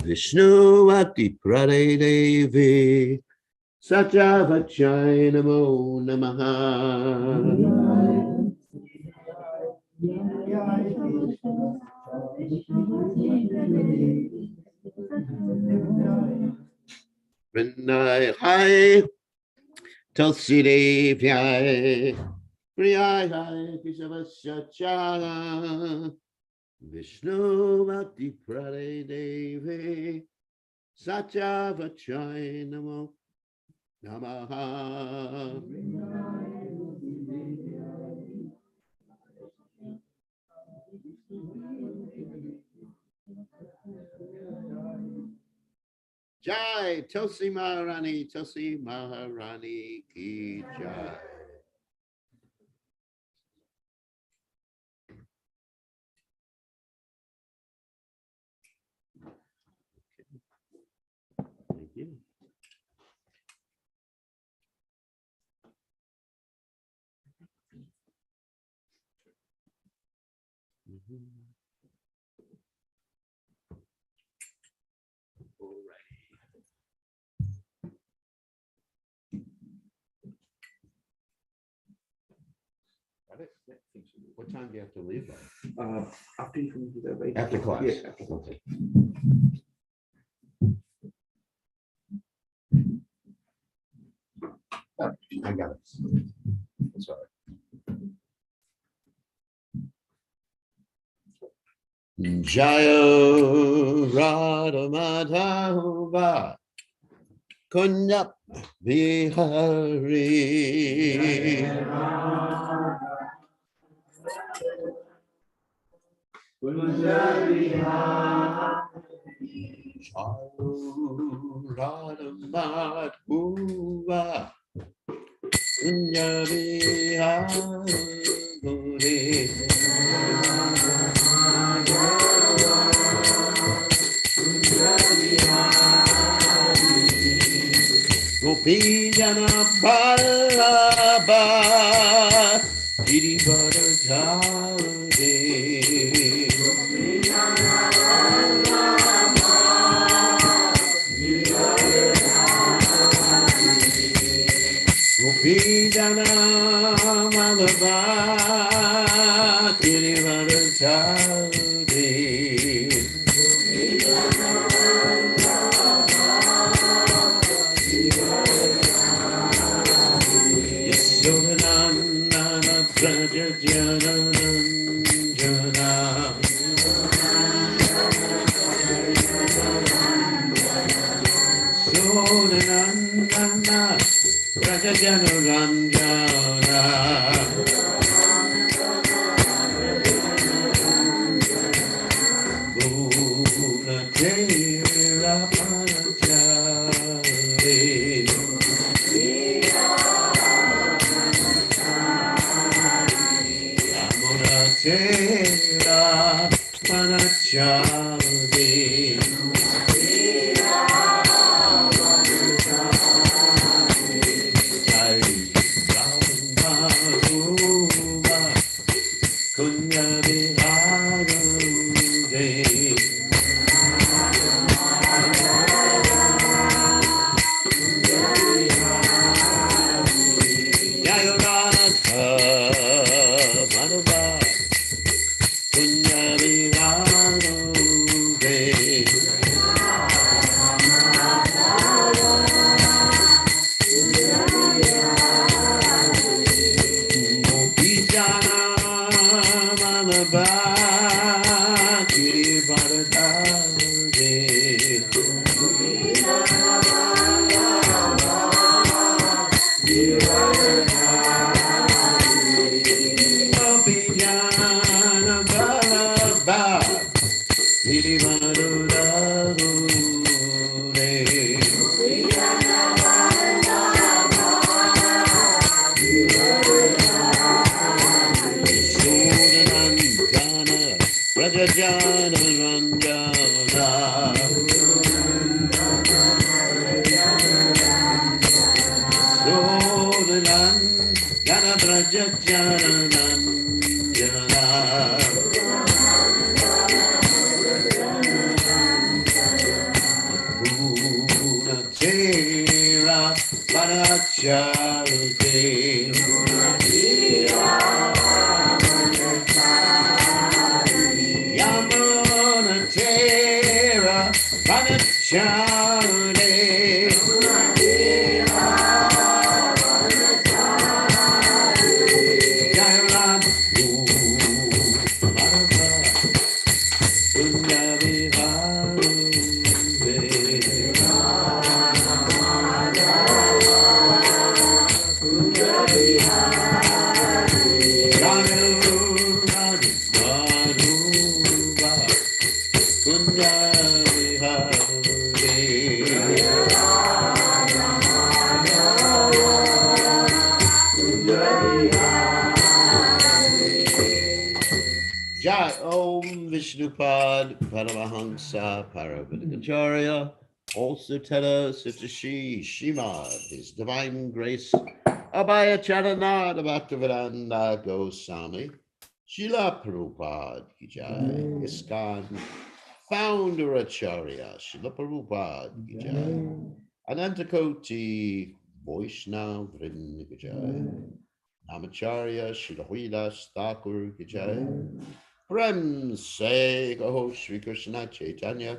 Vishnu Ati Prade Devi Satyavachai Namo Namaha. Vrinai Hai Tulsi Devi Hai Priyai Hai Kishavasya Cha Vishnu Ati Prade Devi Satyavachai Namo Namaha. Jai Tulsi Maharani ki Jai. Thank you. All right. Got it? Yeah, I think so. What time do you have to leave by? After you can do that, right? After class. Yeah, after class. Okay. I got it. That's all right. Jayo Radha Madhava Kunya Vihari Jayo Radha Madhava Kunya Vihari Gopi Jana Ballabha Girivara Dhari Gopi Jana Ballabha Girivara Dhari Yashodanandana Praja Jananandana Sodanandana Praja Jananandana Guna Tera Panachari Tera Panachari Jai Rama Ruma Kunya Vihari Jai Radha Madhava Kunya Vihari Gopi Jana Malabha Girivara Dhari Gopi Jana Malabha Girivara Dhari Sodanandana Prajajanarandana Sodanandana Prajajanarandana Tera Vanacharute Yamuna Tera Vanacharute Jairam Jai Om Vishnupad Paramahansa Paravidagacharya also Teta Sitashi Shimad, His Divine Grace Abhaya Charanada Bhaktivedanta Goswami Srila Prabhupada Ki Jai ISKCON Founder Acharya Srila Prabhupada Ki Jai Anantakoti Vaishnav Vrinda Ki Jai Namacharya Srila Huidas Thakur Ki Jai Prem Se Gaho Shri Krishna Chaitanya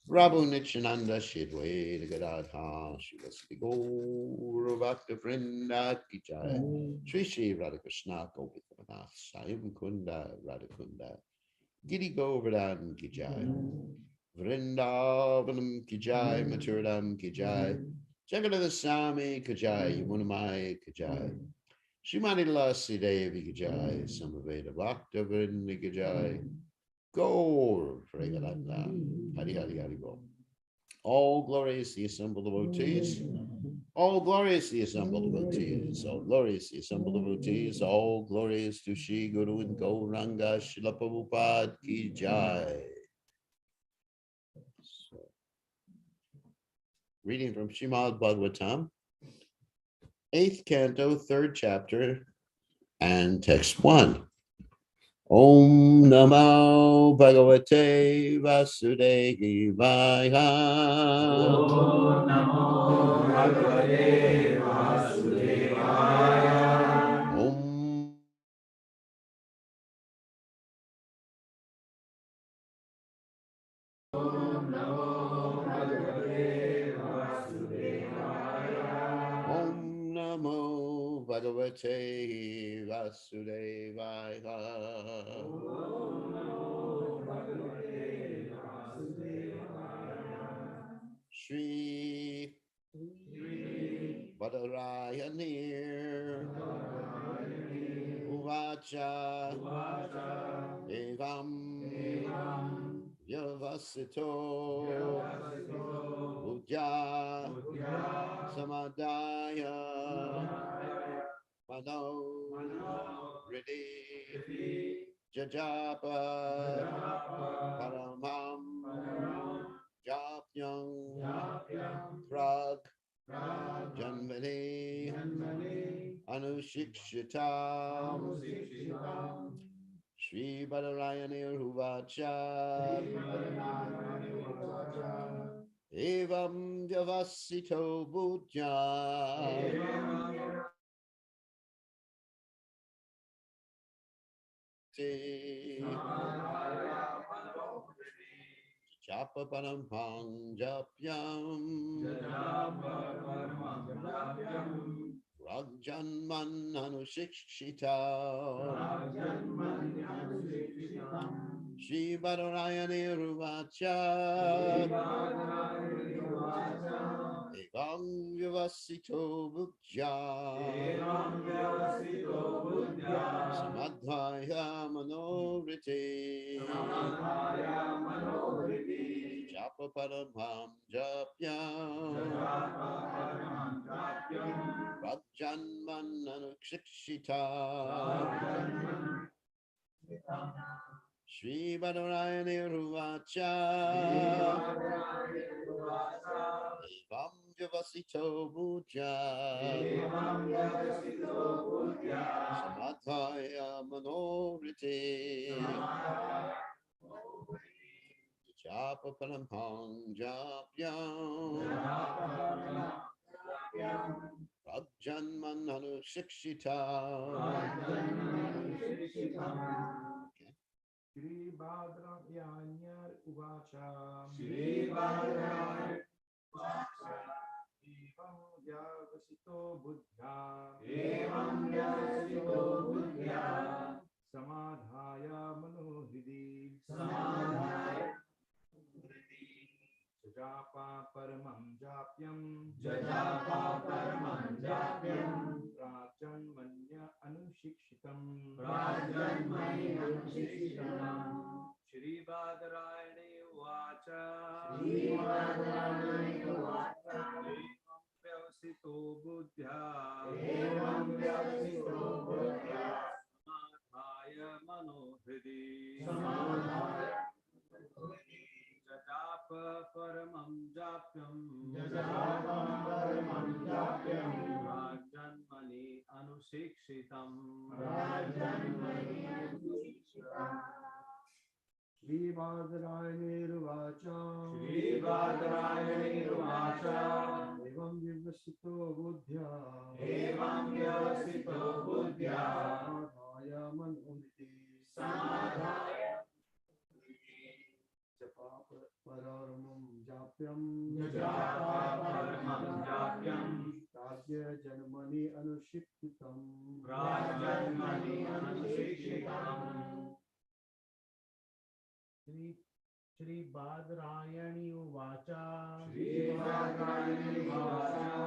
Prabhu Nityananda Shidwe Gadadha Shivasti Gaur Bhakta Vrinda Ki Jai Shri Shri Radhakrishna Gopikanath Sayam Kunda Radhakunda Giri Govardhan Ki Jai Vrindavanam Ki Jai Maturadam Ki Jai Jagannath Swami Ki Jai Yamunamai Ki Jai Shrimati Lasi Devi Ki Jai Samaveda Bhakta Vrinda Ki Jai Gaur Pregalatna Hari Hari Hari Bo. All glorious the assembled devotees. All glorious the assembled devotees. All glorious the assembled devotees. All glorious to Shri Guru and Gauranga Srila Prabhupada Ki Jai. So, reading from Srimad Bhagavatam, 8th canto, 3rd chapter, and text 1. Om Namo Bhagavate Vasudevaya. Om Namo Bhagavate Vasudevaya. Om Namo Bhagavate Vasudevaya. Om Namo Bhagavate Vasudevaya. Om Namo Bhagavate Vasudevaya. Shri Badarayanir Uvacha Evam Yavasito Udya Samadaya Mano Riddhi Jajapa Paramam Japyam Prag Janmani Anushikshitam Shri Badarayani Ruvacha Evam Javasito Buddha Japa Parampang Japyam Ragjanman Anushikshita Shri Badarayani Ruvacha Evam Vyavasito Buddha Samadhaya Manovriti Japa Paramham Japyam Ragjanman Anukshikshita Shri Badarayani Ruvacha Evam Vyavasito Buddha Samadhaya Manovriti Japapanam hang japyam. Ragjanmananu shikshita. Okay. Shri Badrayanyar Uvacha. Shri Badrayanyar Uvacha. Evam Vyavasito Buddha. Evam Vyavasito Buddha. Samadhaya Manohidi. Samadhaya Japa Paramam Japyam. Japa Paramam Japyam. Rajanmanya Anushikshitam. Rajanmanya Anushikshitam. Shri Badarayani Vacha. Shri Badarayani Vacha. Evam Vyavasito Buddha. Evam Vyavasito Buddha. Samadhaya Manohridi. Samadhaya Japa Paramam Japyam. Japa Paramam Japyam. Rajanmani Anusikshitam. Rajanmani Anusikshitam. Shri Badarayani Vacha. Shri Badarayani Vacha. Evam Vyavasito Buddhya. Evam Vyavasito Buddhya. Samadhaya Manohridi. Samadhaya Japa Paramam Japyam. Japa Paramam Japyam. Rajya Janmani Anushikhitam. Rajanmani Anushikhitam. Shri Badrayani Uvacha. Shri Badrayani Uvacha.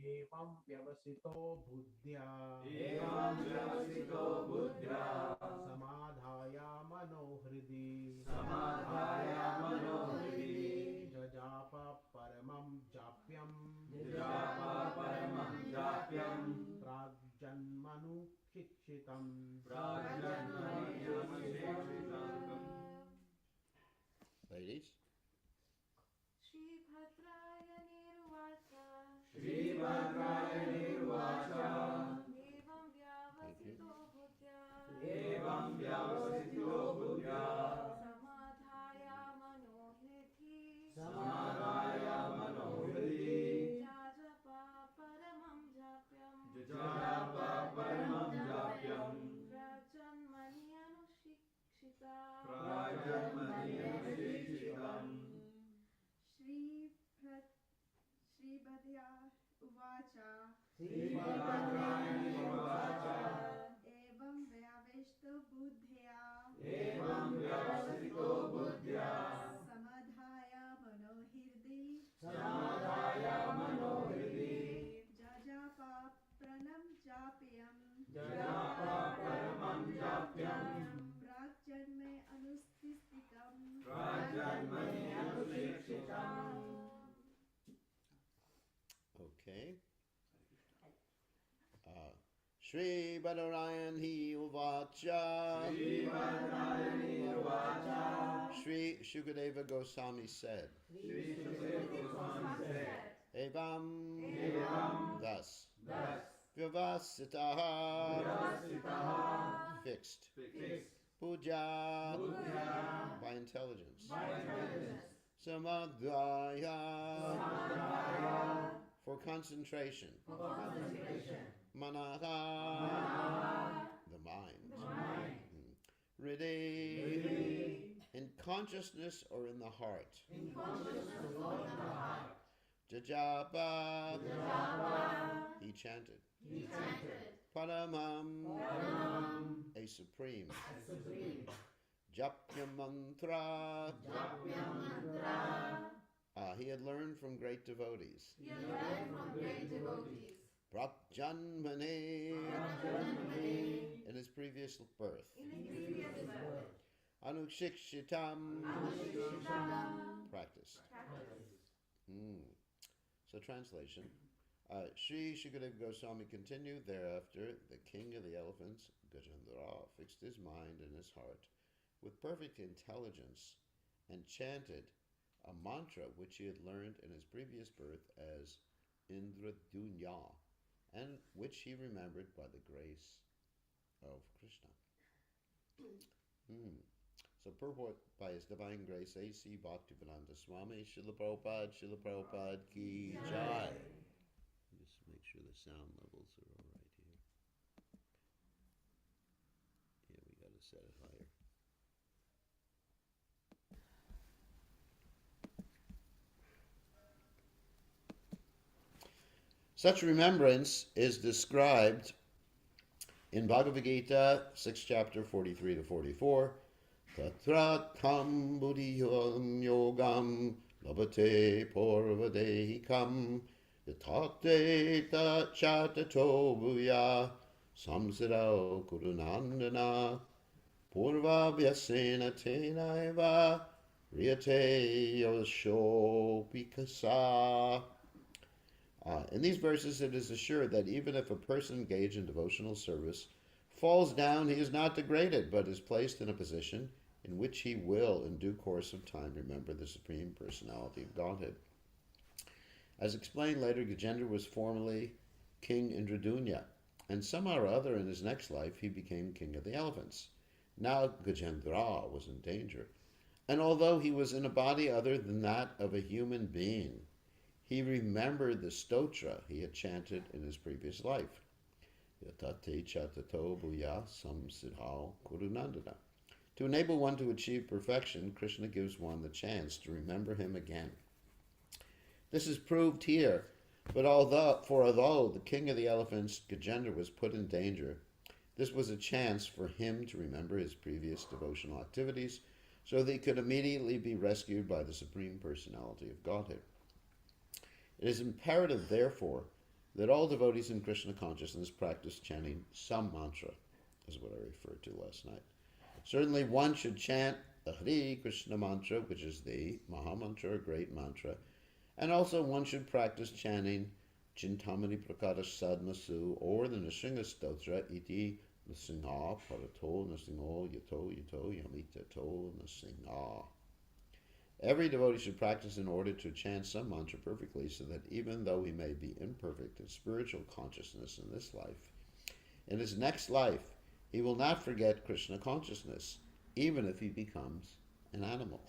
Evam Vyavasito Buddhya. Evam Vyavasito Buddhya. Samadhaya Manohridi. Samadhaya Manohridi. Jajapa Paramam Japyam. Jajapa Paramam Japyam. Prajanmanu Shikshitam. Prajanmanu Shikshitam. Ladies. Shri Bhadrayani Uvacha. Shri Badrayani Vacha. Evam Vyavasito Buddhya. Evam Vyavasito Buddhya. Samadhaya Manohridi. Samadhaya Manohridi. Jajapa Paramam Japyam. Jajapa Paramam Japyam. Rajanmani Anushikshita. Rajanmani Anushikhitam. Shri Bhadya Uvacha. Shri Badrayani Vacha. Evam Vyavasito Buddhya. Evam Vyavasito Buddhya. Samadhaya Manohridi. Samadhaya Manohridi. Jajapa Pranam Japyam. Jajapa Paramam Japyam. Pragjanme Anustistikam. Rajanmani Anushikhitam. Okay. Shri Badarayani Uvacha. Shri Badrayani Vacha. Shri Shukadeva Goswami said, Shri Shukadeva Goswami said, Evam, thus, thus, Vyavasitaha, Vyavasitaha, fixed, fixed, Puja, Buddha, by intelligence, by intelligence, Samadhaya, Samadhaya, for concentration, for concentration, Manaha, Manaha, the mind, the mind, Riddhi, Riddhi, in consciousness or in the heart, in consciousness or in the heart, Jajapa, Japa, he chanted, he chanted, Paramam, Paramam, a supreme, a supreme, Japya mantra, Japya mantra, he had learned from great devotees. He had learned from great devotees. Prakjanmane, Rajanmani, in his previous birth. In his previous birth. Anukshikshitam, Anushikshita. practiced. Practice. So translation. Sri Shukadeva Goswami continued thereafter, the king of the elephants, Gajendra, fixed his mind and his heart with perfect intelligence and chanted a mantra which he had learned in his previous birth as Indradunya, and which he remembered by the grace of Krishna. So purport by His Divine Grace A.C. Bhaktivedanta Swami, Srila Prabhupada Ki Jai. Just make sure the sound levels are all right here. Yeah, we got to set it higher. Such remembrance is described in Bhagavad Gita, 6th chapter, 43 to 44. Tatra tam buddhiyam yogam labate porvadehikam yatate ta chatato bhuya samsara kurunandana purva vyasena tenaiva riyate yosho pikasa. In these verses, it is assured that even if a person engaged in devotional service falls down, he is not degraded, but is placed in a position in which he will, in due course of time, remember the Supreme Personality of Godhead. As explained later, Gajendra was formerly King Indradunya, and somehow or other in his next life he became king of the elephants. Now Gajendra was in danger, and although he was in a body other than that of a human being, he remembered the stotra he had chanted in his previous life. Yatate chatato bhuya samsidhao kurunandana. To enable one to achieve perfection, Krishna gives one the chance to remember him again. This is proved here, but although the king of the elephants, Gajendra, was put in danger, this was a chance for him to remember his previous devotional activities so that he could immediately be rescued by the Supreme Personality of Godhead. It is imperative, therefore, that all devotees in Krishna consciousness practice chanting some mantra, is what I referred to last night. Certainly one should chant the Hare Krishna mantra, which is the Mahamantra, a great mantra, and also one should practice chanting Chintamani Prakara Sadmasu or the Nrsimha Stotra iti Nrsimha Parato Nrsimho Yato Yato Yamita To Nrsimha. Every devotee should practice in order to chant some mantra perfectly so that even though he may be imperfect in spiritual consciousness in this life, in his next life he will not forget Krishna consciousness, even if he becomes an animal.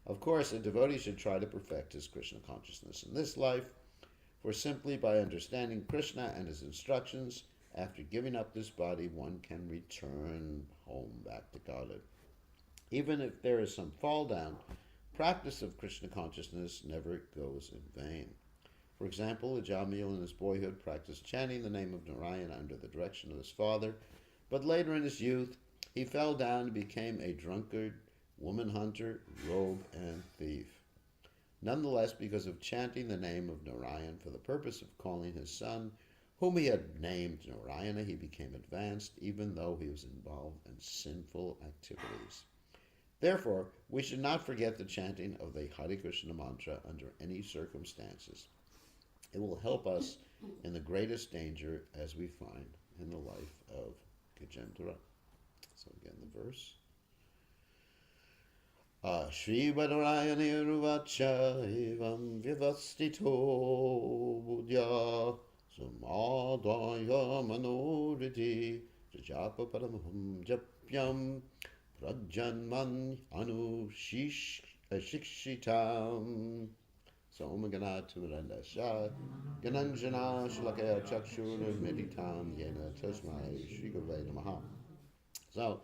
Of course, a devotee should try to perfect his Krishna consciousness in this life, for simply by understanding Krishna and his instructions, after giving up this body, one can return home back to Godhead. Even if there is some fall down, practice of Krishna consciousness never goes in vain. For example, Ajamil in his boyhood practiced chanting the name of Narayana under the direction of his father, but later in his youth, he fell down and became a drunkard, woman hunter, rogue, and thief. Nonetheless, because of chanting the name of Narayan for the purpose of calling his son, whom he had named Narayana, he became advanced, even though he was involved in sinful activities. Therefore, we should not forget the chanting of the Hare Krishna mantra under any circumstances. It will help us in the greatest danger, as we find in the life of Gajendra. So again, the verse. Shri Badarayane Ruvacha Evam Vivastito Buddhya Samadaya Manoriti Japa Paramaham Japyam Prajjanman Anu Shikshitam Somagana Turandasha Gananjana Shlakaya Chakshur Meditam Yena Tasmai Shri Gurve Namaha. So,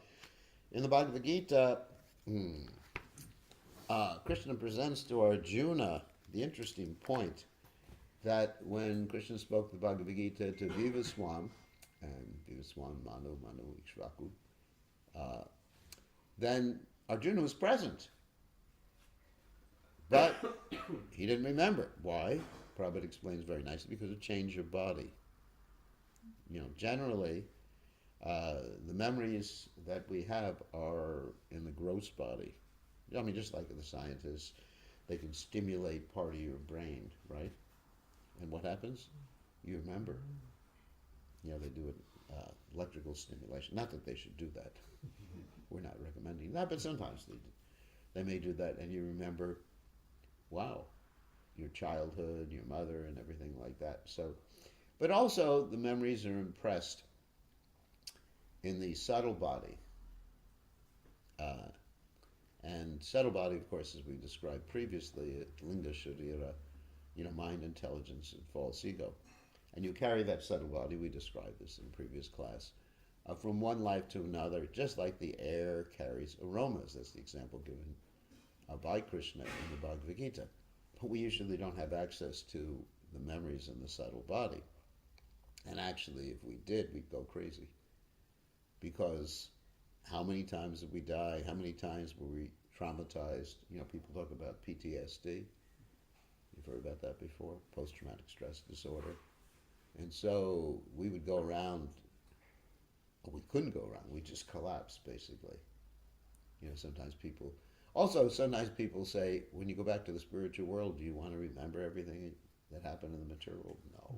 in the Bhagavad Gita, Krishna presents to Arjuna the interesting point that when Krishna spoke the Bhagavad Gita to Vivaswan, and Vivaswan Manu Ikshvaku, then Arjuna was present. But he didn't remember. Why? Prabhupada explains very nicely, because of change of body. Generally, the memories that we have are in the gross body. I mean, just like the scientists, they can stimulate part of your brain, right? And what happens? You remember. They do it, electrical stimulation. Not that they should do that. We're not recommending that, but sometimes they may do that, and you remember, wow, your childhood, your mother, and everything like that. So, but also the memories are impressed in the subtle body. Uh, and subtle body, of course, as we described previously, linga sharira, mind, intelligence, and false ego. And you carry that subtle body, we described this in previous class, from one life to another, just like the air carries aromas. That's the example given by Krishna in the Bhagavad Gita. But we usually don't have access to the memories in the subtle body. And actually, if we did, we'd go crazy. Because how many times did we die? How many times were we traumatized? People talk about PTSD. You've heard about that before, post-traumatic stress disorder. And so we would go around, or we couldn't go around, we just collapsed, basically. Sometimes people say, when you go back to the spiritual world, do you want to remember everything that happened in the material world? No.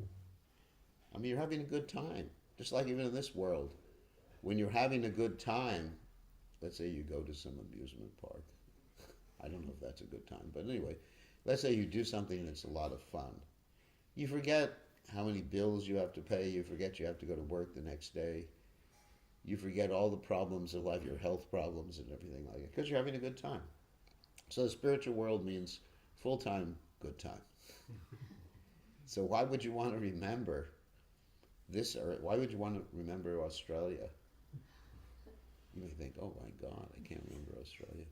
I mean, you're having a good time, just like even in this world. When you're having a good time, let's say you go to some amusement park. I don't know if that's a good time, but anyway, let's say you do something that's a lot of fun. You forget how many bills you have to pay. You forget you have to go to work the next day. You forget all the problems of life, your health problems and everything like that, because you're having a good time. So the spiritual world means full-time good time. So why would you want to remember this, or why would you want to remember Australia? You may think, oh my God, I can't remember Australia,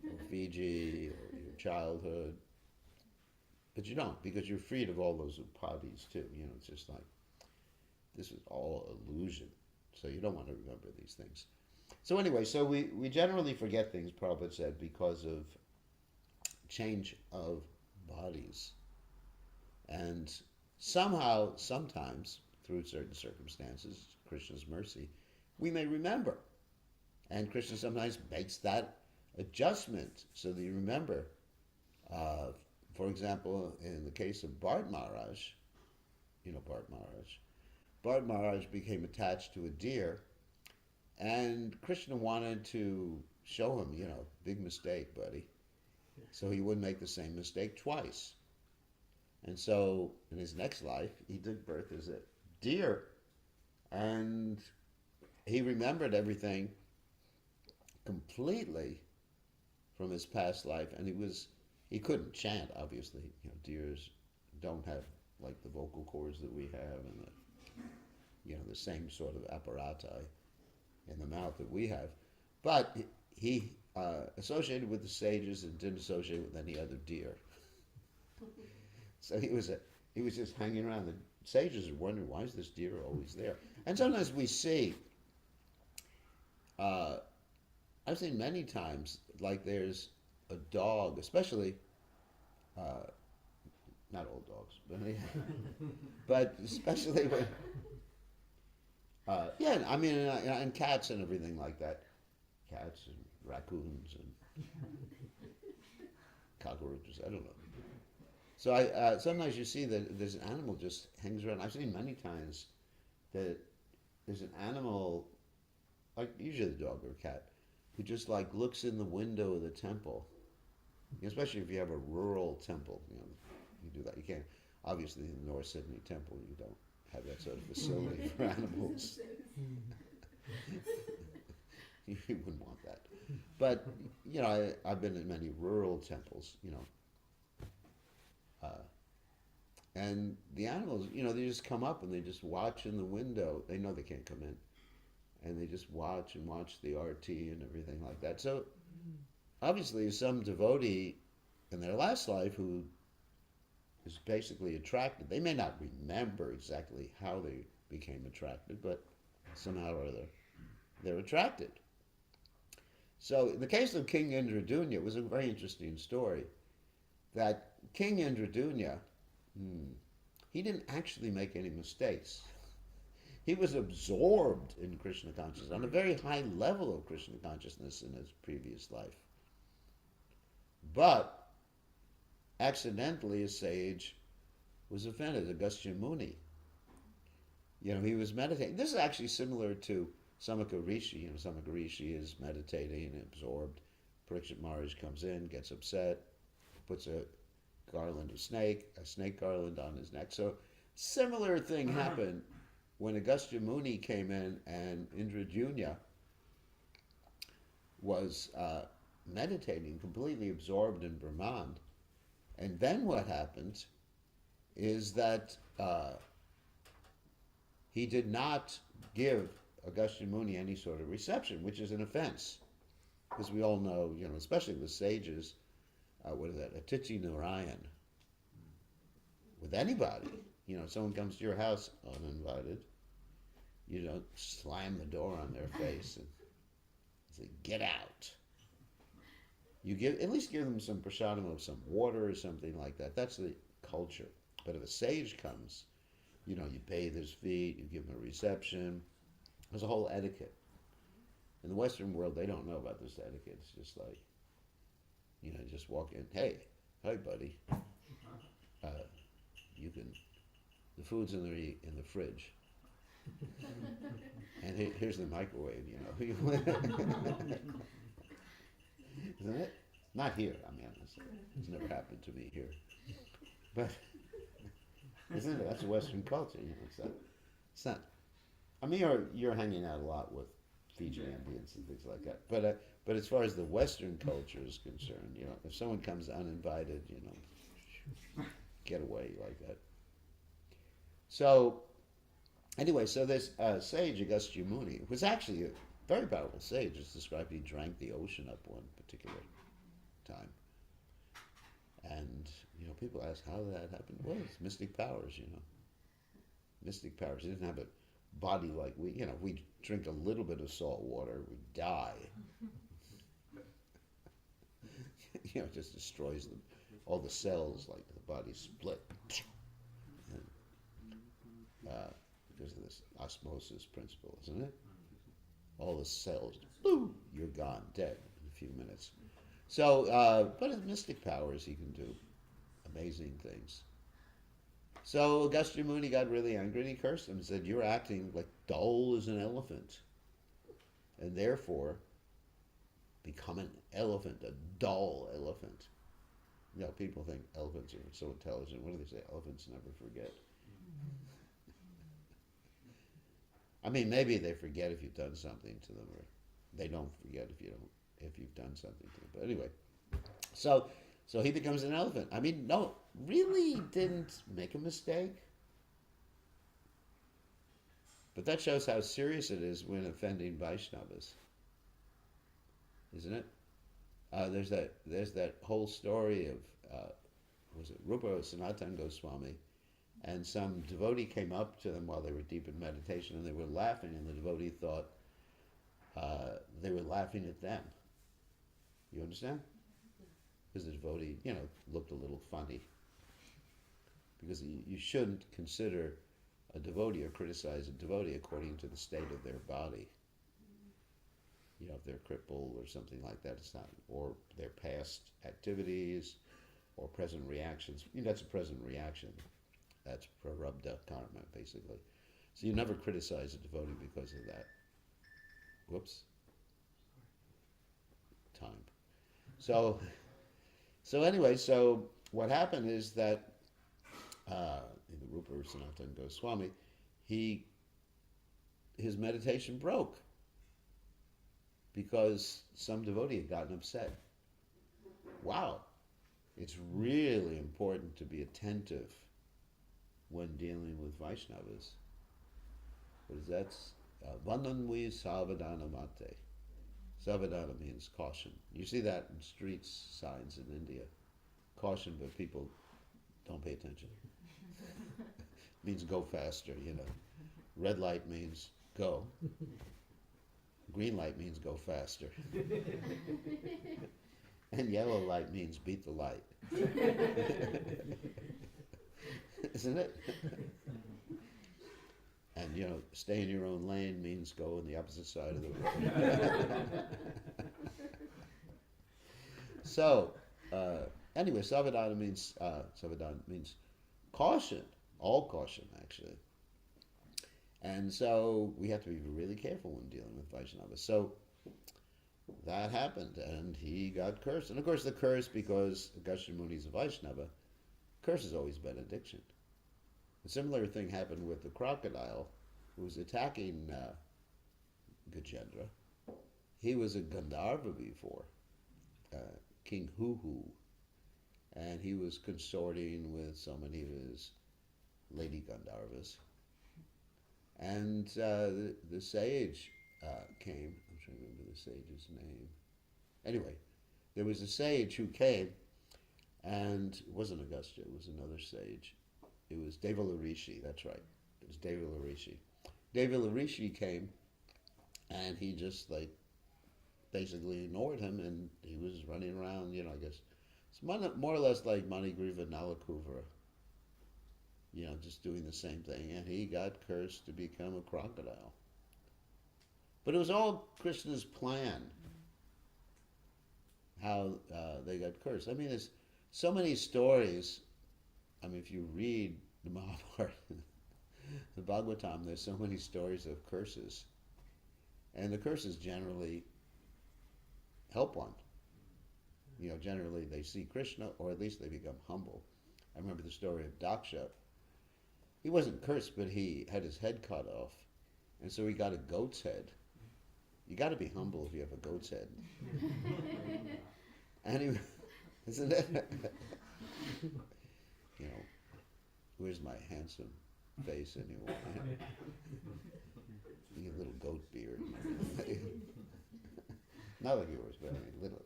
or Fiji, or your childhood. But you don't, because you're freed of all those upadhis too. It's just like, this is all illusion. So you don't want to remember these things. So anyway, so we generally forget things, Prabhupada said, because of change of bodies. And somehow, sometimes, through certain circumstances, Krishna's mercy, we may remember. And Krishna sometimes makes that adjustment so that you remember. For example, in the case of Bharat Maharaj, Bharat Maharaj became attached to a deer, and Krishna wanted to show him, big mistake, buddy. So he wouldn't make the same mistake twice. And so in his next life, he took birth as a deer, and he remembered everything completely from his past life, and he couldn't chant, obviously. Deers don't have like the vocal cords that we have, and the same sort of apparati in the mouth that we have. But he associated with the sages and didn't associate with any other deer. So he was just hanging around. The sages are wondering, why is this deer always there? And sometimes we see, I've seen many times, like there's a dog, especially, not all dogs, but especially when, and cats and everything like that. Cats and raccoons and cockroaches, I don't know. So sometimes you see that there's an animal just hangs around. I've seen many times that there's an animal, like usually a dog or a cat, who just like looks in the window of the temple. Especially if you have a rural temple, you do that. You can't, obviously in the North Sydney temple, you don't have that sort of facility for animals. You wouldn't want that. But, I've been in many rural temples, and the animals, they just come up and they just watch in the window. They know they can't come in. And they just watch and watch the RT and everything like that. So, obviously, some devotee in their last life who is basically attracted, they may not remember exactly how they became attracted, but somehow or other, they're attracted. So, in the case of King Indradunya, it was a very interesting story. That King Indradunya, he didn't actually make any mistakes. He was absorbed in Krishna consciousness, on a very high level of Krishna consciousness in his previous life. But, accidentally, a sage was offended, Agastya Muni. He was meditating. This is actually similar to Samaka Rishi. Samaka Rishi is meditating and absorbed. Parikshit Maharaj comes in, gets upset, puts a snake garland on his neck. So, similar thing happened when Agastya Muni came in and Indradunya was meditating, completely absorbed in Brahman. And then what happened is that he did not give Agastya Muni any sort of reception, which is an offense. Because we all know, especially the sages, what is that, Atiti Narayan, with anybody. Someone comes to your house uninvited, you don't slam the door on their face and say, get out. You at least give them some prasadam of some water or something like that. That's the culture. But if a sage comes, you bathe his feet, you give him a reception. There's a whole etiquette. In the Western world, they don't know about this etiquette. It's just like, just walk in. Hey, hi, buddy. You can. The food's in the fridge, and here's the microwave. Isn't it? Not here. I mean, it's never happened to me here, but isn't it? That's a Western culture. It's not. I mean, you're hanging out a lot with Fiji Indians and things like that. But as far as the Western culture is concerned, if someone comes uninvited, get away like that. So, anyway, so this sage, Agastya Muni, was actually a very powerful sage. It's described he drank the ocean up one particular time. And, people ask how that happened. Well, it's mystic powers, Mystic powers. He didn't have a body like we, if we drink a little bit of salt water, we die. It just destroys them. All the cells, like the body split. Because of this osmosis principle, isn't it? All the cells, boom, you're gone, dead in a few minutes. So, but with mystic powers, he can do amazing things. So Agastya Muni got really angry and he cursed him and said, you're acting like dull as an elephant. And therefore, become an elephant, a dull elephant. People think elephants are so intelligent. What do they say? Elephants never forget. I mean, maybe they forget if you've done something to them, or they don't forget if you've done something to them. But anyway, so he becomes an elephant. I mean, no, really didn't make a mistake. But that shows how serious it is when offending Vaishnavas, isn't it? There's that whole story of was it Rupa Sanatana Goswami, and some devotee came up to them while they were deep in meditation, and they were laughing, and the devotee thought they were laughing at them. You understand? Because the devotee, looked a little funny. Because you shouldn't consider a devotee or criticize a devotee according to the state of their body. If they're crippled or something like that, it's not, or their past activities or present reactions. That's a present reaction. That's prarabdha karma, basically. So you never criticize a devotee because of that. Whoops. Time. So anyway, so what happened is that in the Rupa Sanatana Goswami, his meditation broke because some devotee had gotten upset. Wow. It's really important to be attentive when dealing with Vaishnavas. What is that? Vananvi savadana mate. Savadana means caution. You see that in street signs in India. Caution, but people don't pay attention. Means go faster, Red light means go. Green light means go faster. And yellow light means beat the light. Isn't it? And, stay in your own lane means go on the opposite side of the road. So, anyway, savadana means caution, all caution, actually. And so we have to be really careful when dealing with Vaishnavas. So that happened, and he got cursed. And of course, the curse, because Agastya Muni is a Vaishnava, curse is always benediction. A similar thing happened with the crocodile who was attacking Gajendra. he was a Gandharva before, King Huhu, and he was consorting with so many of his lady Gandharvas. And the sage came. I'm trying to remember the sage's name. Anyway, there was a sage who came, and it wasn't Augusta, it was another sage. It was Devala Rishi, that's right. It was Devala Rishi. Devala Rishi came, and he just basically ignored him, and he was running around, I guess it's more or less like Manigriva Nalakuvara, just doing the same thing, and he got cursed to become a crocodile. But it was all Krishna's plan, how they got cursed. I mean, there's so many stories. I mean, if you read the Mahabharata, the Bhagavatam, there's so many stories of curses. And the curses generally help one. Generally they see Krishna, or at least they become humble. I remember the story of Daksha. He wasn't cursed, but he had his head cut off. And so he got a goat's head. You got to be humble if you have a goat's head. And isn't it? Where's my handsome face anymore? You get a little goat beard. Not like yours, but I mean, little.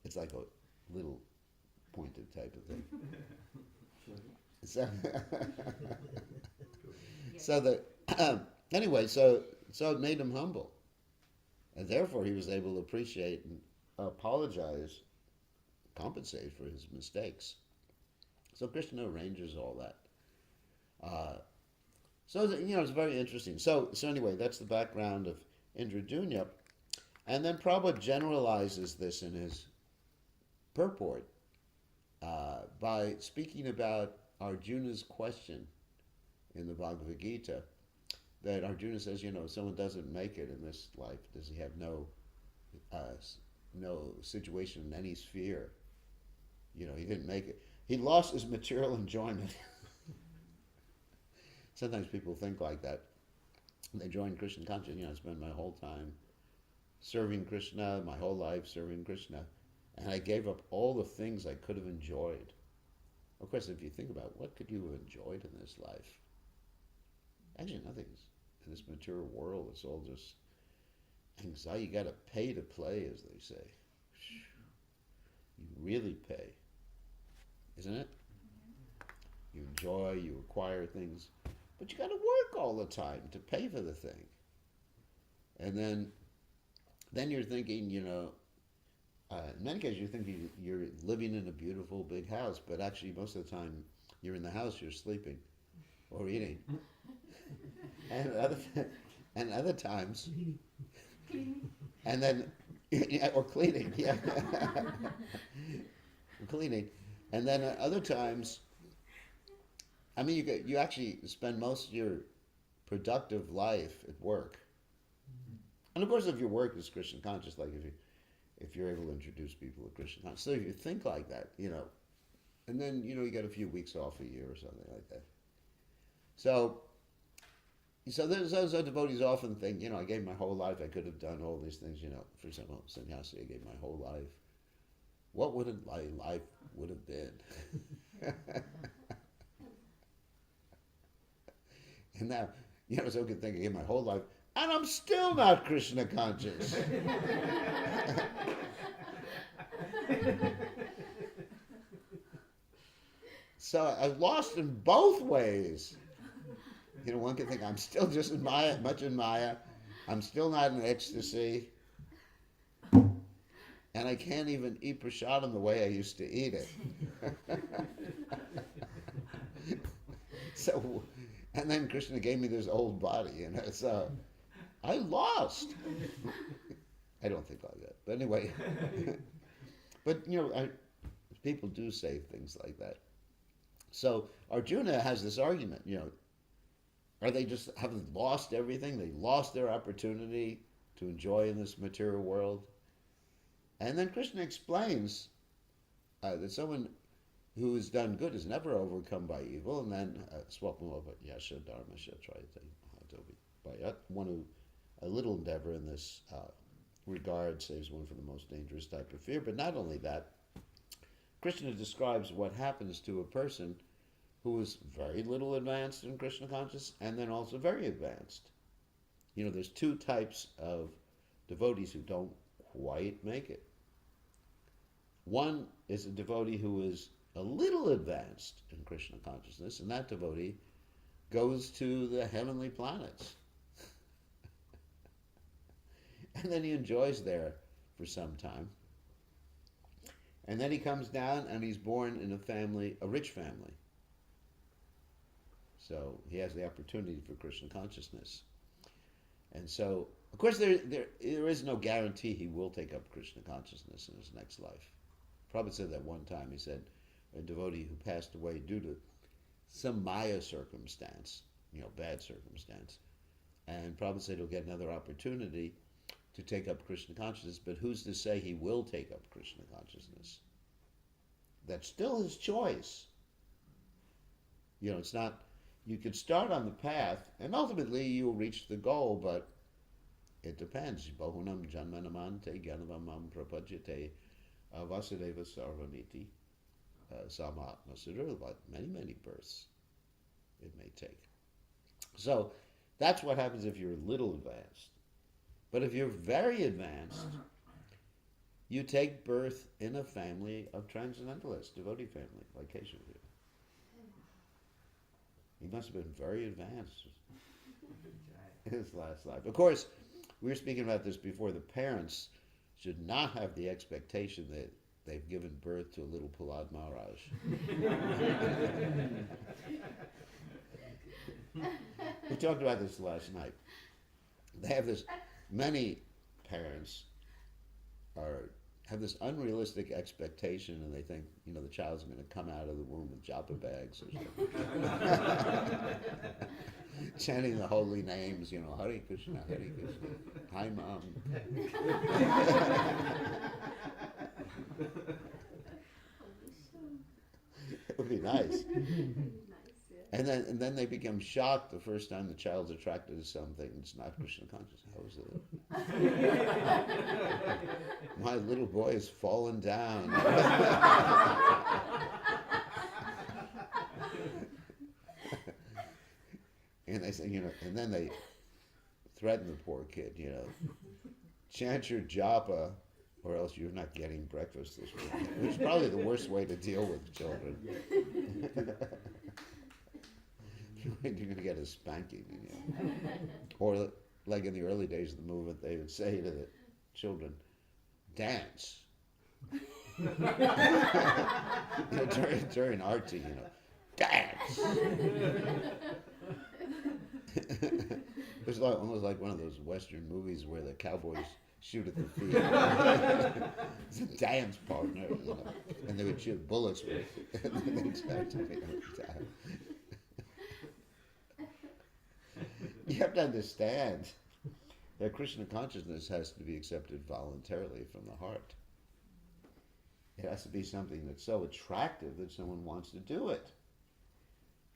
It's like a little pointed type of thing. Anyway, so it made him humble, and therefore he was able to appreciate and apologize, compensate for his mistakes. So Krishna arranges all that. It's very interesting. So anyway, that's the background of Indradunya, and then Prabhupada generalizes this in his purport by speaking about Arjuna's question in the Bhagavad Gita, that Arjuna says, if someone doesn't make it in this life, does he have no situation in any sphere? He didn't make it. He lost his material enjoyment. Sometimes people think like that. They join Krishna consciousness. I spend my whole time serving Krishna, my whole life serving Krishna, and I gave up all the things I could have enjoyed. Of course, if you think about it, what could you have enjoyed in this life? Actually, nothing. In this material world, it's all just anxiety. You got to pay to play, as they say. You really pay, isn't it? You enjoy, you acquire things, but you got to work all the time to pay for the thing. And then you're thinking, in many cases you think you're living in a beautiful big house, but actually most of the time you're in the house, you're sleeping or eating. and other times, and then, or cleaning, yeah, cleaning, and then other times, I mean, you actually spend most of your productive life at work, and of course, if your work is Krishna conscious, like if you're able to introduce people to Krishna conscious, so if you think like that, and then you get a few weeks off a year or something like that. So those devotees often think, I gave my whole life, I could have done all these things, for example, sannyasi, I gave my whole life. What would my life would have been? And now, someone can think I gave my whole life, and I'm still not Krishna conscious. So I've lost in both ways. One can think I'm still just in Maya, much in Maya. I'm still not in ecstasy. And I can't even eat prasadam the way I used to eat it. So, and then Krishna gave me this old body, so I lost. I don't think like that. But anyway, but people do say things like that. So Arjuna has this argument, are they just having lost everything? They lost their opportunity to enjoy in this material world. And then Krishna explains that someone who has done good is never overcome by evil. And then swapamova yasha dharma shatrayate, one who a little endeavor in this regard saves one from the most dangerous type of fear. But not only that, Krishna describes what happens to a person who is very little advanced in Krishna consciousness and then also very advanced. There's two types of devotees who don't quite make it. One is a devotee who is a little advanced in Krishna consciousness, and that devotee goes to the heavenly planets. And then he enjoys there for some time. And then he comes down and he's born in a rich family. So he has the opportunity for Krishna consciousness. And so, of course, there is no guarantee he will take up Krishna consciousness in his next life. Prabhupada said that one time. He said a devotee who passed away due to some Maya circumstance, bad circumstance. And Prabhupada said he'll get another opportunity to take up Krishna consciousness, but who's to say he will take up Krishna consciousness? That's still his choice. It's not, you could start on the path, and ultimately you'll reach the goal, but it depends. Bahunam janmanamante ganavamam prapajyate vasudeva sarvaniti samatma sudurva, but many births it may take. So that's what happens if you're a little advanced. But if you're very advanced, you take birth in a family of transcendentalists, devotee family, like Keshav. He must have been very advanced in his last life. Of course, we were speaking about this before. The parents should not have the expectation that they've given birth to a little Prahlad Maharaj. We talked about this last night. They have this. Many parents have this unrealistic expectation, and they think, the child's going to come out of the womb with japa bags or something. Chanting the holy names, Hare Krishna, Hare Krishna. Hi, Mom. It would be nice. And then they become shocked the first time the child's attracted to something that's not Krishna conscious. How is it? My little boy has fallen down. And they say, and then they threaten the poor kid, chant your japa or else you're not getting breakfast this week. Which is probably the worst way to deal with children. You're going to get a spanking. Or like in the early days of the movement, they would say to the children, dance. During arty, dance. It was almost like one of those Western movies where the cowboys shoot at the field. It's a dance partner, and they would shoot bullets with it. And they'd start to dance. You have to understand that Krishna consciousness has to be accepted voluntarily from the heart. It has to be something that's so attractive that someone wants to do it.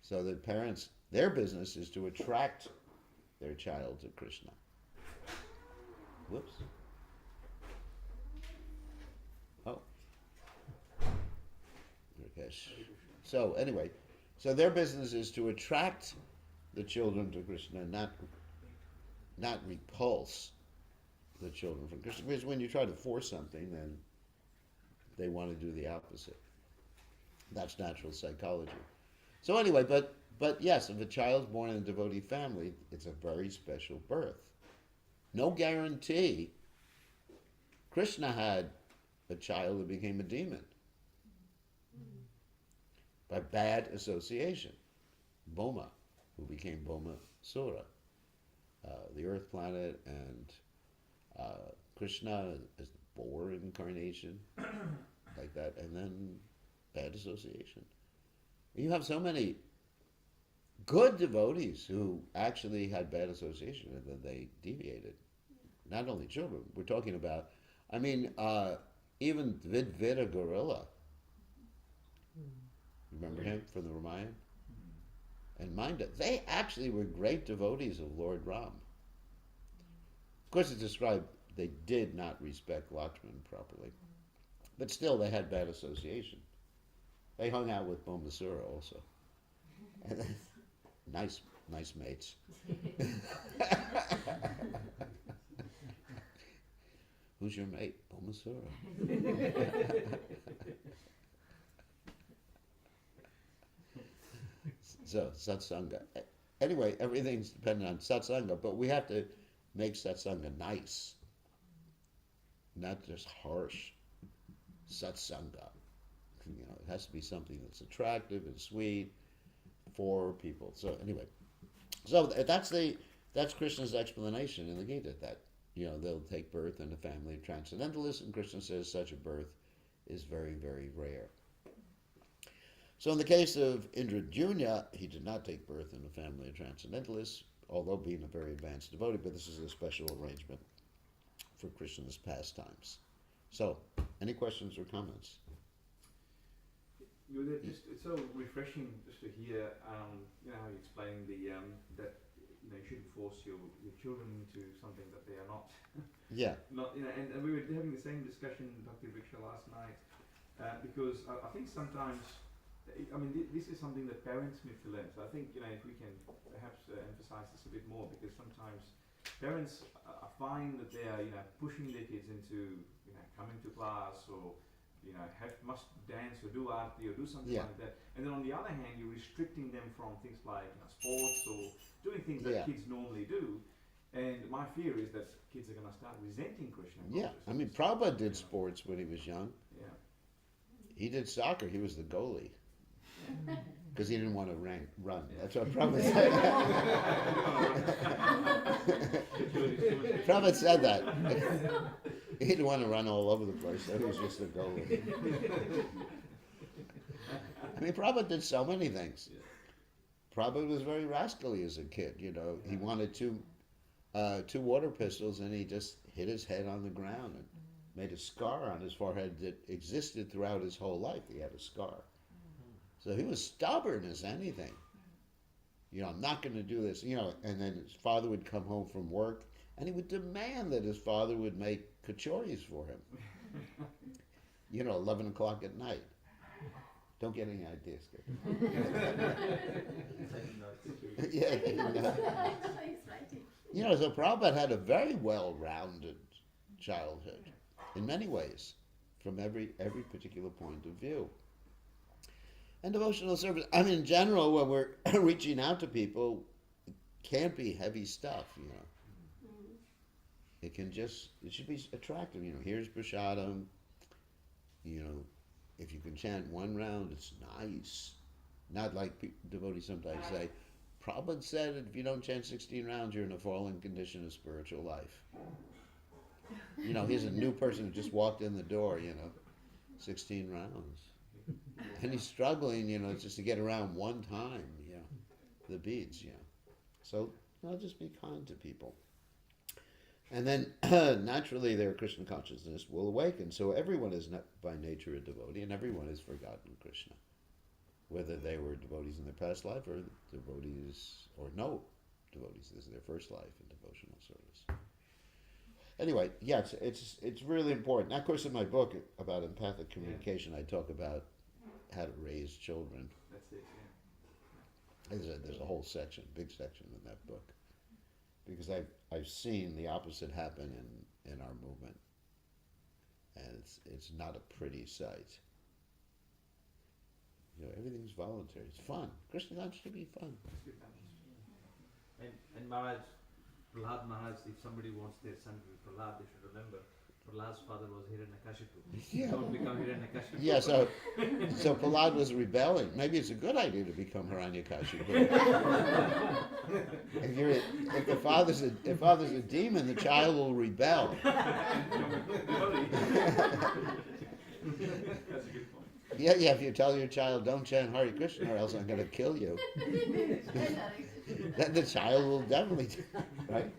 So that parents, their business is to attract their child to Krishna. Whoops. Oh. Okay. So anyway, so their business is to attract the children to Krishna, not repulse the children from Krishna. Because when you try to force something, then they want to do the opposite. That's natural psychology. So anyway, but yes, if a child's born in a devotee family, it's a very special birth. No guarantee. Krishna had a child that became a demon by bad association. Boma, who became Boma Sura, the earth planet, and Krishna as the boar incarnation, like that, and then bad association. You have so many good devotees who actually had bad association and then they deviated. Not only children, we're talking about, even Vidvita Gorilla. Remember him from the Ramayana? And Minda. They actually were great devotees of Lord Ram. Of course, it's described they did not respect Lakshman properly. But still, they had bad association. They hung out with Bombasura also. And nice mates. Who's your mate? Bombasura. So, satsanga. Anyway, everything's dependent on satsanga, but we have to make satsanga nice, not just harsh. Satsanga. You know, it has to be something that's attractive and sweet for people. So anyway, so that's Krishna's explanation in the Gita, that, you know, they'll take birth in a family of transcendentalists, and Krishna says such a birth is very, very rare. So in the case of Indradyumna, he did not take birth in a family of transcendentalists, although being a very advanced devotee, but this is a special arrangement for Krishna's pastimes. So, any questions or comments? It's so refreshing just to hear, you know, how you explain that, you know, you shouldn't force your children into something that they are not. Yeah. Not, you know, and we were having the same discussion, Dr. Vriksha, last night, because I think sometimes, I mean, this is something that parents need to learn. So I think, you know, if we can perhaps emphasize this a bit more, because sometimes parents find that they are, you know, pushing their kids into, you know, coming to class, or, you know, must dance or do arti or do something like that. And then on the other hand, you're restricting them from things like, you know, sports or doing things that kids normally do. And my fear is that kids are going to start resenting Krishna. Yeah, I mean, Prabhupada did sports when he was young. Yeah. He did soccer. He was the goalie. Because he didn't want to run. That's what Prabhupada said. Prabhupada said that. He didn't want to run all over the place, so he was just a goalie. I mean, Prabhupada did so many things. Prabhupada was very rascally as a kid, you know. He wanted two water pistols, and he just hit his head on the ground and made a scar on his forehead that existed throughout his whole life. He had a scar. So he was stubborn as anything. You know, I'm not going to do this, you know. And then his father would come home from work, and he would demand that his father would make kachoris for him. You know, 11 o'clock at night. Don't get any ideas. Yeah. You know, so Prabhupada had a very well-rounded childhood in many ways, from every particular point of view. And devotional service, I mean, in general, when we're reaching out to people, it can't be heavy stuff, you know. It should be attractive, you know. Here's Prashadam, you know, if you can chant one round, it's nice. Not like devotees sometimes say, Prabhupada said that if you don't chant 16 rounds, you're in a fallen condition of spiritual life. You know, here's a new person who just walked in the door, you know, 16 rounds. And he's struggling, you know, just to get around one time, you know, the beads, you know. So, you know, just be kind to people. And then, naturally, their Krishna consciousness will awaken. So everyone is not by nature a devotee, and everyone has forgotten Krishna. Whether they were devotees in their past life, or devotees, or no devotees. This is their first life in devotional service. Anyway, yes, it's really important. Now, of course, in my book about empathic communication, I talk about how to raise children. That's it, yeah. There's a whole section, big section in that book, because I've seen the opposite happen in our movement, and it's not a pretty sight. You know, everything's voluntary. It's fun. Krishna consciousness should be fun. And Maharaj, Prahlad Maharaj, if somebody wants their son to be Prahlad, they should remember Prahlad's father was Hiranyakashipu. Yeah. Don't become Hiranyakashipu. Yeah, so Prahlad was rebelling. Maybe it's a good idea to become Hiranyakashipu. If the father's a demon, the child will rebel. That's a good point. Yeah, if you tell your child, don't chant Hare Krishna or else I'm going to kill you, then the child will definitely, right?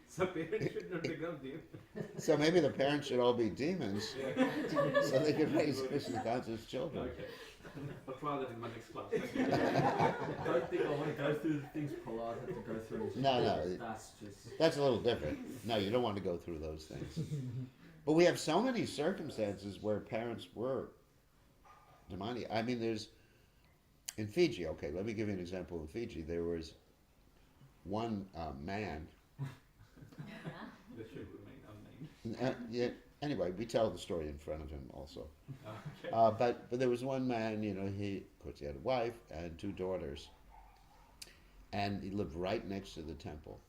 So parents should not become demons. So maybe the parents should all be demons, so they can raise Krishna conscious children. Okay. try that in my next class. Don't think I want to go through the things Prahlad had to go through. No, That's just. that's a little different. No, you don't want to go through those things. But we have so many circumstances where parents were demonic. I mean, there's in Fiji. Okay, let me give you an example. In Fiji, there was one man. That should remain unnamed. Yeah. Anyway, we tell the story in front of him also. Okay. But there was one man. You know, he of course he had a wife and 2 daughters, and he lived right next to the temple,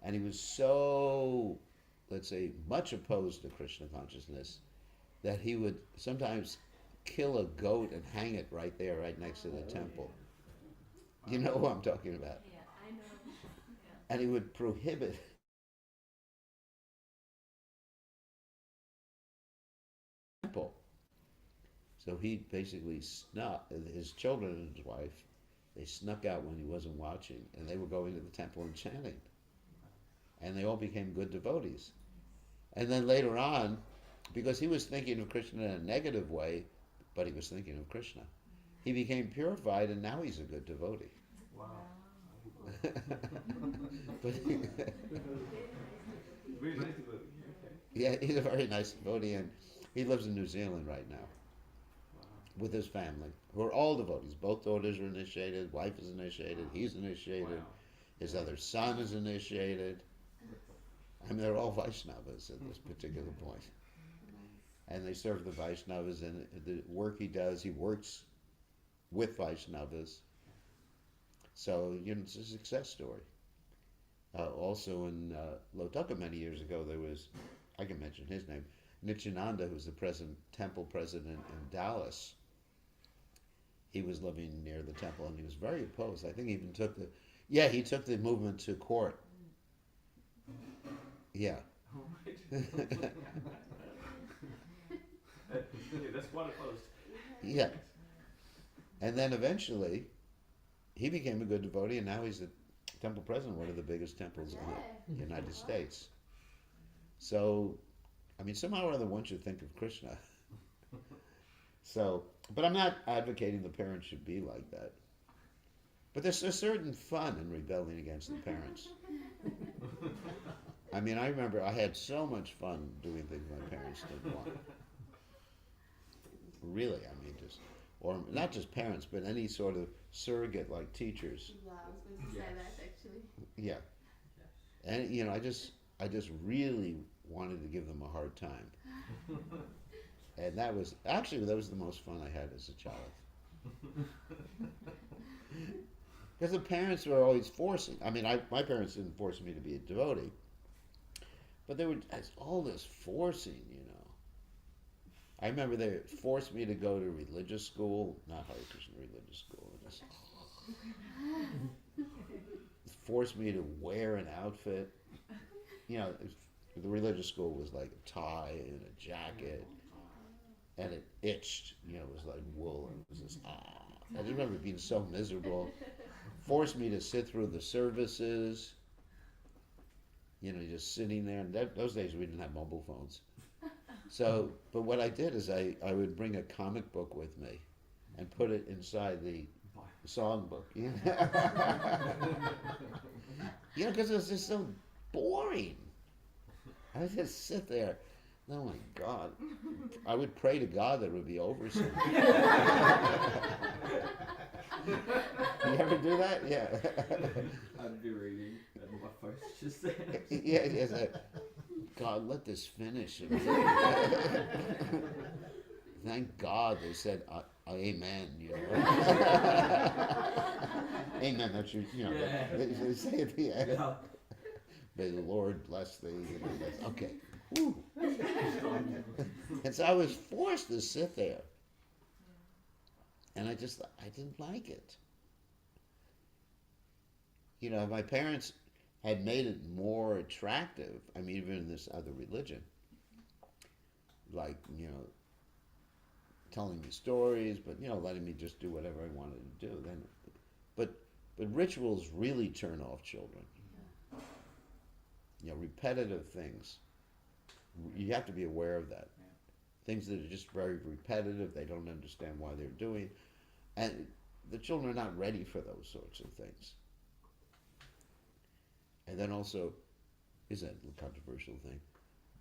and he was so, let's say, much opposed to Krishna consciousness that he would sometimes kill a goat and hang it right there, right next to the temple. You know who I'm talking about? Yeah, I know. Yeah. And he would prohibit temple. So he basically snuck, his children and his wife, they snuck out when he wasn't watching, and they were going to the temple and chanting. And they all became good devotees. And then later on, because he was thinking of Krishna in a negative way, but he was thinking of Krishna, he became purified, and now he's a good devotee. Wow. But Very nice devotee. Okay. yeah, he's a very nice devotee, and he lives in New Zealand right now Wow. with his family, who are all devotees. Both daughters are initiated, wife is initiated, he's initiated, Wow. his other son is initiated. I mean, they're all Vaishnavas at this particular point. And they serve the Vaishnavas, and the work he does, he works with Vaishnavas. So, you know, it's a success story. Also in Lotaka many years ago, there was, I can mention his name, Nityananda, who was the temple president in Dallas. He was living near the temple, and he was very opposed. I think he even took he took the movement to court. Yeah. All right. Yeah, that's quite opposed. Yeah. And then eventually, he became a good devotee, and now he's the temple president, one of the biggest temples in the United States. So, I mean, somehow or other, one should think of Krishna. So, but I'm not advocating the parents should be like that. But there's a certain fun in rebelling against the parents. I mean, I remember I had so much fun doing things my parents didn't want. Really, I mean, just, or not just parents, but any sort of surrogate like teachers. Yeah, I was going to say that actually. Yeah. And, you know, I just really wanted to give them a hard time. And that was the most fun I had as a child. Because the parents were always forcing. I mean, my parents didn't force me to be a devotee. But there was all this forcing, you know. I remember they forced me to go to religious school, not Hare Krishna religious school. Just forced me to wear an outfit. You know, the religious school was like a tie and a jacket, and it itched. You know, it was like wool, and it was just I just remember being so miserable. Forced me to sit through the services. You know, just sitting there. And those days we didn't have mobile phones. So, but what I did is I would bring a comic book with me and put it inside the songbook. You know, you know, because it was just so boring. I would just sit there. Oh my God. I would pray to God that it would be over soon. You ever do that? Yeah. I'd be reading and my phone's just there. Yeah, it's like, God, let this finish. Thank God they said amen, you know. Amen, that's your, you know, Yeah. they say at the end. Yeah. May the Lord bless thee. Okay. Whew. And so I was forced to sit there. And I didn't like it. You know, my parents had made it more attractive. I mean, even in this other religion. Like, you know, telling me stories, but, you know, letting me just do whatever I wanted to do. Then, but rituals really turn off children. You know, repetitive things. You have to be aware of that. Yeah. Things that are just very repetitive, they don't understand why they're doing. And the children are not ready for those sorts of things. And then also, is that a controversial thing?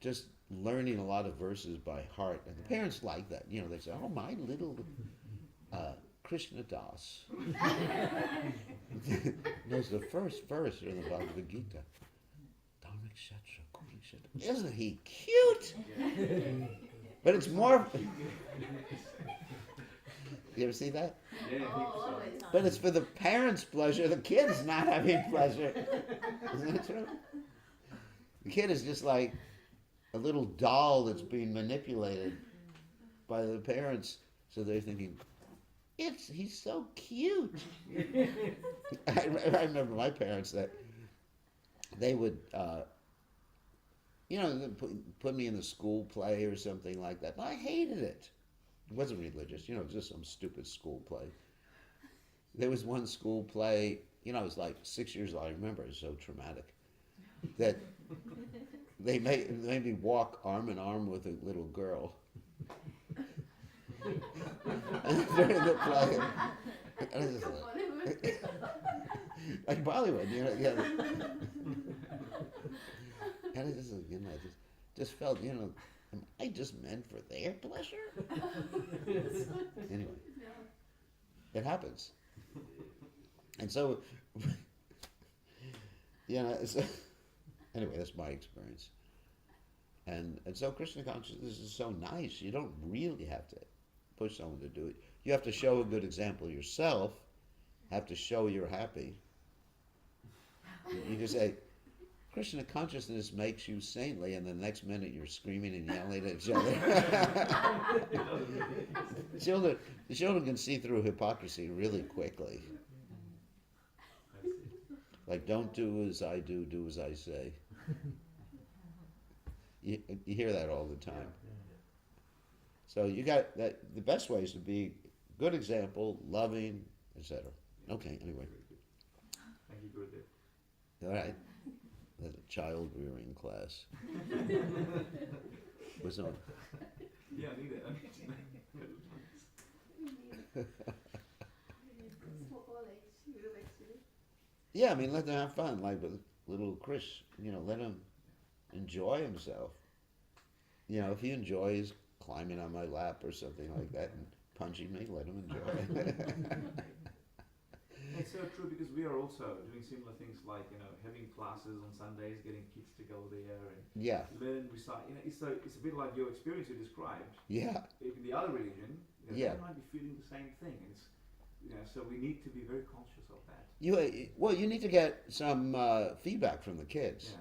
Just learning a lot of verses by heart. And the parents like that. You know, they say, oh, my little Krishna Das knows the first verse in the Bhagavad Gita. Dharmic Shatra, Kuri Shatra. Isn't he cute? But it's more... You ever see that? Yeah, I think Oh, so. always. But it's for the parents' pleasure. The kid's not having pleasure. Isn't it true? The kid is just like a little doll that's being manipulated by the parents. So they're thinking, he's so cute. I remember my parents that they would, put me in the school play or something like that. And I hated it. It wasn't religious, it was just some stupid school play. There was one school play, I was like 6 years old. I remember it was so traumatic that they made me walk arm in arm with a little girl. And during the play, and I was just like Bollywood, yeah. And I just felt, am I just meant for their pleasure? Anyway, it happens. And so, so, anyway, that's my experience. And so Krishna consciousness is so nice. You don't really have to push someone to do it. You have to show a good example yourself, have to show you're happy. You can say, Krishna consciousness makes you saintly, and the next minute you're screaming and yelling at each other. The children can see through hypocrisy really quickly. Like, don't do as I do, do as I say. You hear that all the time. So you got that. The best way is to be good example, loving, etc. Okay. Anyway. Thank you, Gurudev. All right. That's a child rearing class. Was on. Yeah, I need that. Yeah, I mean, let them have fun. Like with little Chris, let him enjoy himself. If he enjoys climbing on my lap or something like that and punching me, let him enjoy it. It's so true, because we are also doing similar things like, having classes on Sundays, getting kids to go there and Yeah, learn, recite. It's a bit like your experience you described. yeah, In the other religion, Yeah. they might be feeling the same thing. It's, so we need to be very conscious of that. you need to get some feedback from the kids. Yeah.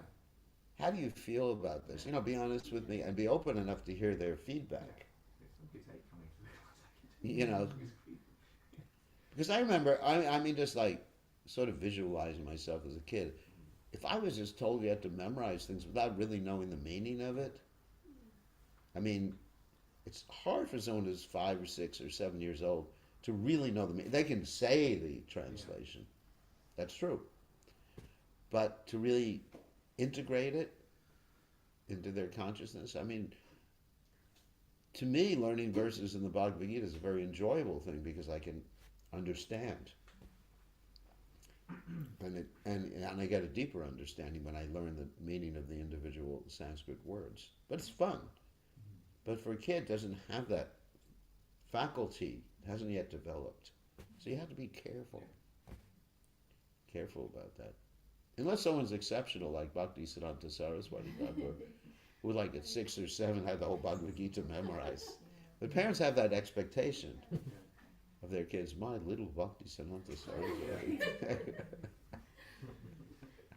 How do you feel about this? Be honest with me and be open enough to hear their feedback. Some kids hate coming to the class. Because I remember, I mean, just like sort of visualizing myself as a kid. If I was just told you had to memorize things without really knowing the meaning of it, I mean, it's hard for someone who's 5 or 6 or 7 years old to really know the meaning. They can say the translation. That's true. But to really integrate it into their consciousness, I mean, to me, learning verses in the Bhagavad Gita is a very enjoyable thing because I can understand. And I get a deeper understanding when I learn the meaning of the individual Sanskrit words. But it's fun. But for a kid, doesn't have that faculty, hasn't yet developed. So you have to be careful. Careful about that. Unless someone's exceptional, like Bhakti Siddhanta Saraswati Thakur, who like at 6 or 7 had the whole Bhagavad Gita memorized. But parents have that expectation of their kids. My little Bhakti Siddhanta Saraswati.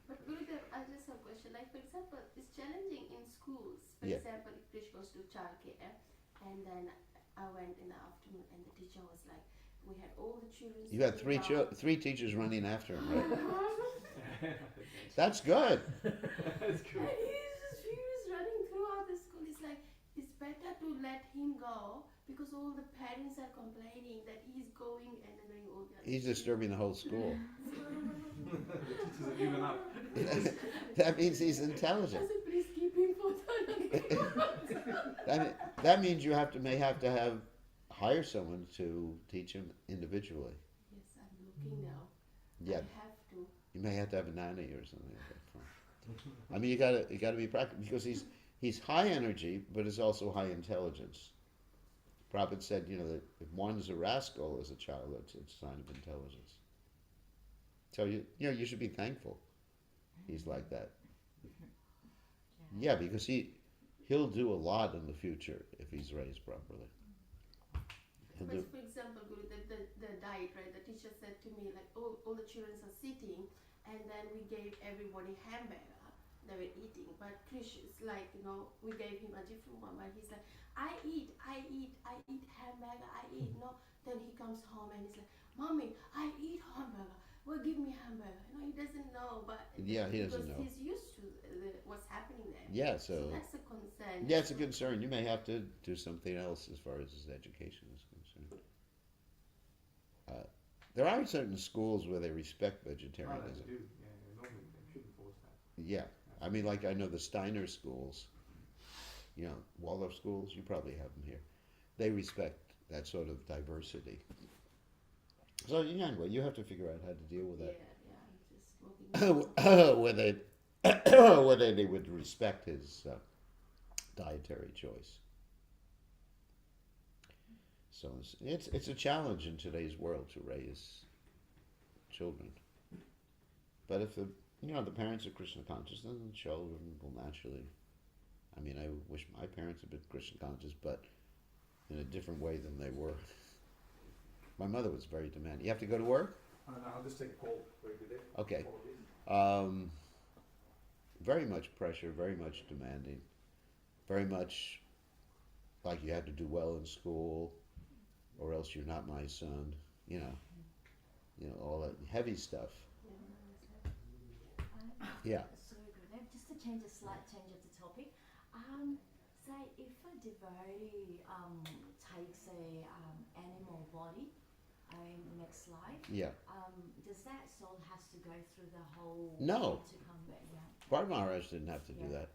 But Gurudev, I just have a question. Like, for example, it's challenging in schools. For Yeah. example, if Krish goes to childcare, and then I went in the afternoon, and the teacher was like, we had all the children. You had sitting down. three teachers running after him, right? That's good. That's good. And he was running throughout the school. It's like, it's better to let him go because all the parents are complaining that he's going and then doing all the other He's disturbing the whole school. The teachers have given up. That means he's I intelligent. said, please keep him for the That means you may have to have hire someone to teach him individually. Yes, I'm looking now. Yeah, I have to. you may have to have a nanny or something like that. I mean, you gotta be practical because he's high energy, but is also high intelligence. Prabhupada said, that if one's a rascal as a child, it's a sign of intelligence. So you should be thankful. He's like that. Yeah, because he'll do a lot in the future if he's raised properly. He'll do. But for example, Guru, the diet, right? The teacher said to me, like, all the children are sitting, and then we gave everybody hamburger. They were eating, but Krish is like, we gave him a different one, but he's like, I eat hamburger, I eat. No, then he comes home and he's like, Mommy, I eat hamburger. Well, give me hamburger. He doesn't know, but Yeah, he doesn't know. Because he's used to what's happening there. Yeah, So so that's a concern. yeah, it's a concern. You may have to do something else as far as his education is concerned. There are certain schools where they respect Oh, vegetarianism. they do. Yeah, normally they shouldn't force that. Yeah, I mean, like I know the Steiner schools, Waldorf schools. You probably have them here. They respect that sort of diversity. So anyway, you have to figure out how to deal with that. Yeah, I'm just looking. whether they would respect his dietary choice. So it's a challenge in today's world to raise children. But if the parents are Krishna conscious, then the children will naturally. I mean, I wish my parents had been Krishna conscious, but in a different way than they were. My mother was very demanding. You have to go to work? No, I'll just take a call. Very good day. Okay. Apologies. Very much pressure, very much demanding, very much like you have to do well in school, or else you're not my son. All that heavy stuff. Yeah. Sorry, Gurudev, just to change a slight change of the topic. Say if a devotee takes a animal body in the next life, Yeah. does that soul has to go through the whole No. to come back? Yeah. Bharat Maharaj didn't have to do Yeah. that.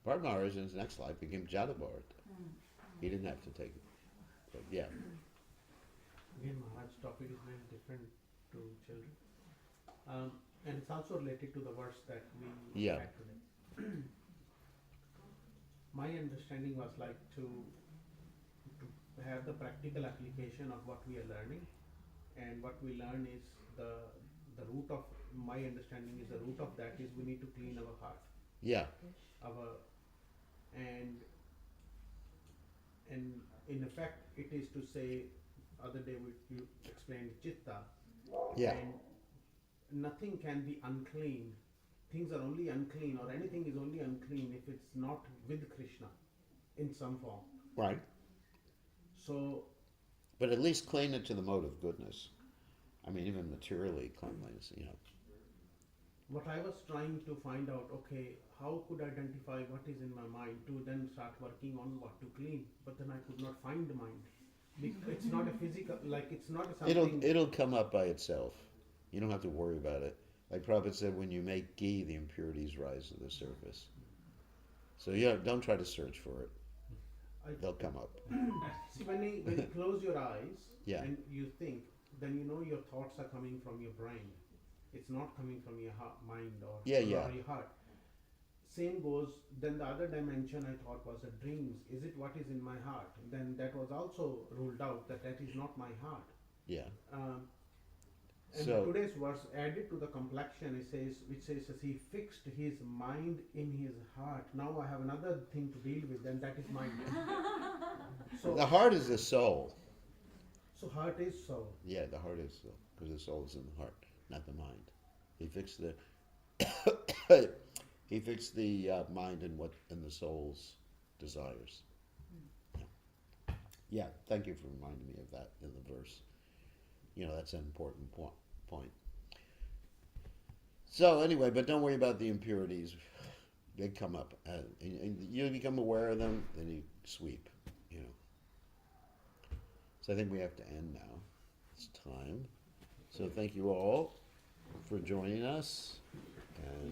Bharat Maharaj in his next life became Jadabharat. He didn't have to take it. But yeah. Again, Maharaj's topic is very different to children. And it's also related to the verse that we Yeah. had today. My understanding was like to have the practical application of what we are learning, and what we learn is the root of my understanding is the root of that is we need to clean our heart, Yeah. and in effect it is to say, other day you explained chitta, Yeah. and nothing can be unclean. Things are only unclean, or anything is only unclean if it's not with Krishna in some form. Right. So But at least clean it to the mode of goodness. I mean, even materially cleanliness, what I was trying to find out, okay, how could I identify what is in my mind to then start working on what to clean, but then I could not find the mind. It's not a physical, like it's not something. It'll come up by itself. You don't have to worry about it. Like Prabhupada said, when you make ghee, the impurities rise to the surface. So don't try to search for it. They'll come up. See, when you close your eyes Yeah. and you think, then your thoughts are coming from your brain. It's not coming from your mind or your heart. Same goes, then the other dimension I thought was the dreams. Is it what is in my heart? Then that was also ruled out, that is not my heart. Yeah. And So- today's verse added to the complexion, which says as he fixed his mind in his heart. Now I have another thing to deal with, and that is mind. So The heart is the soul. heart is soul. Yeah, the heart is soul, because the soul is in the heart, not the mind. He fixed the mind in the soul's desires. Yeah, thank you for reminding me of that in the verse. That's an important point. So anyway, but don't worry about the impurities. They come up. And you become aware of them, then you sweep, So I think we have to end now. It's time. So thank you all for joining us. And